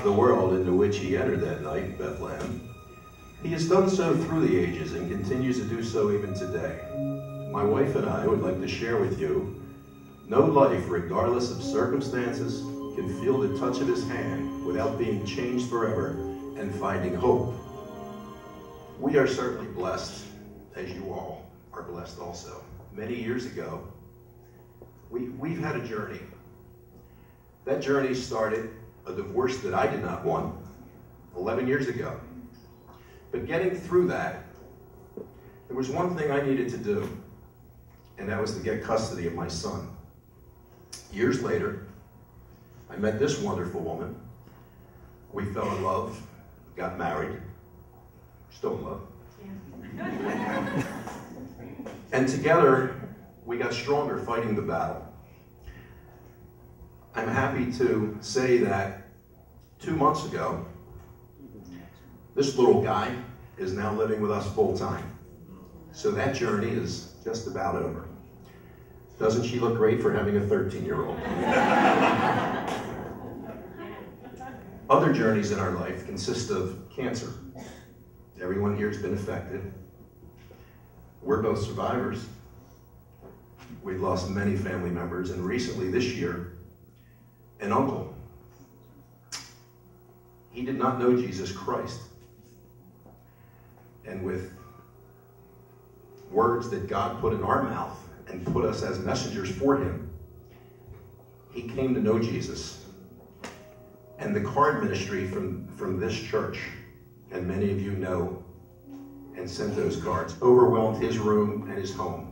The world into which he entered that night, Bethlehem. He has done so through the ages and continues to do so even today. My wife and I would like to share with you, no life, regardless of circumstances, can feel the touch of his hand without being changed forever and finding hope. We are certainly blessed, as you all are blessed also. Many years ago, we've had a journey. That journey started a divorce that I did not want 11 years ago. But getting through that, there was one thing I needed to do, and that was to get custody of my son. Years later, I met this wonderful woman. We fell in love, got married, still in love. Yeah. And together, we got stronger fighting the battle. I'm happy to say that 2 months ago, this little guy is now living with us full time. So that journey is just about over. Doesn't she look great for having a 13-year-old? Other journeys in our life consist of cancer. Everyone here has been affected. We're both survivors. We've lost many family members, and recently this year, an uncle. He did not know Jesus Christ. And with words that God put in our mouth and put us as messengers for him, he came to know Jesus. And the card ministry from this church, and many of you know and sent those cards, overwhelmed his room and his home.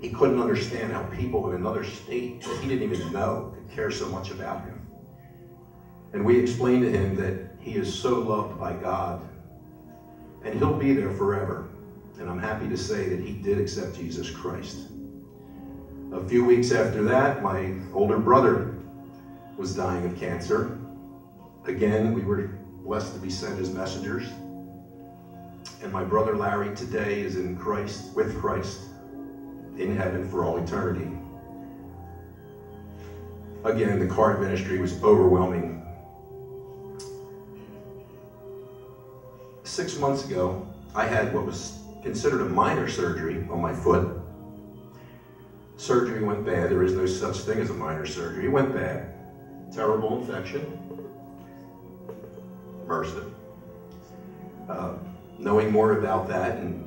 He couldn't understand how people in another state that he didn't even know could care so much about him. And we explained to him that he is so loved by God, and he'll be there forever. And I'm happy to say that he did accept Jesus Christ. A few weeks after that, my older brother was dying of cancer. Again, we were blessed to be sent as messengers. And my brother Larry today is in Christ, with Christ, in heaven for all eternity. Again, the card ministry was overwhelming. 6 months ago, I had what was considered a minor surgery on my foot. Surgery went bad. There is no such thing as a minor surgery. It went bad. Terrible infection. MRSA. knowing more about that and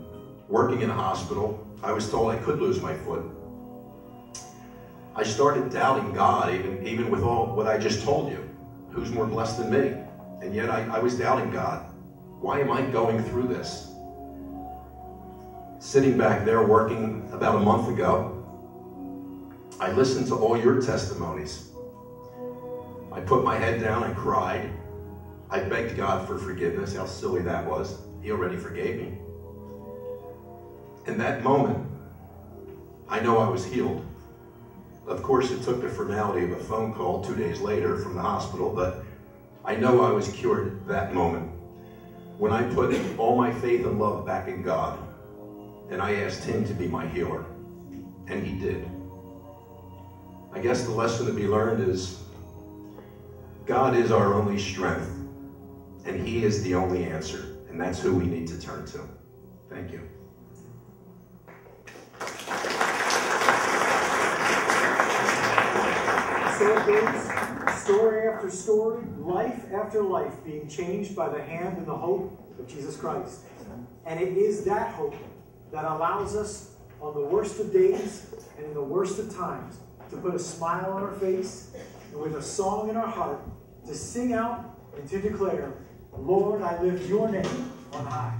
working in a hospital, I was told I could lose my foot. I started doubting God, even with all what I just told you. Who's more blessed than me? And yet I was doubting God. Why am I going through this? Sitting back there working about a month ago, I listened to all your testimonies. I put my head down and cried. I begged God for forgiveness. How silly that was. He already forgave me. In that moment, I know I was healed. Of course, it took the formality of a phone call 2 days later from the hospital, but I know I was cured that moment. When I put all my faith and love back in God, and I asked Him to be my healer, and He did. I guess the lesson to be learned is God is our only strength, and He is the only answer, and that's who we need to turn to. Thank you. So it goes, story after story, life after life, being changed by the hand and the hope of Jesus Christ. And it is that hope that allows us on the worst of days and in the worst of times to put a smile on our face and with a song in our heart to sing out and to declare, Lord, I lift your name on high.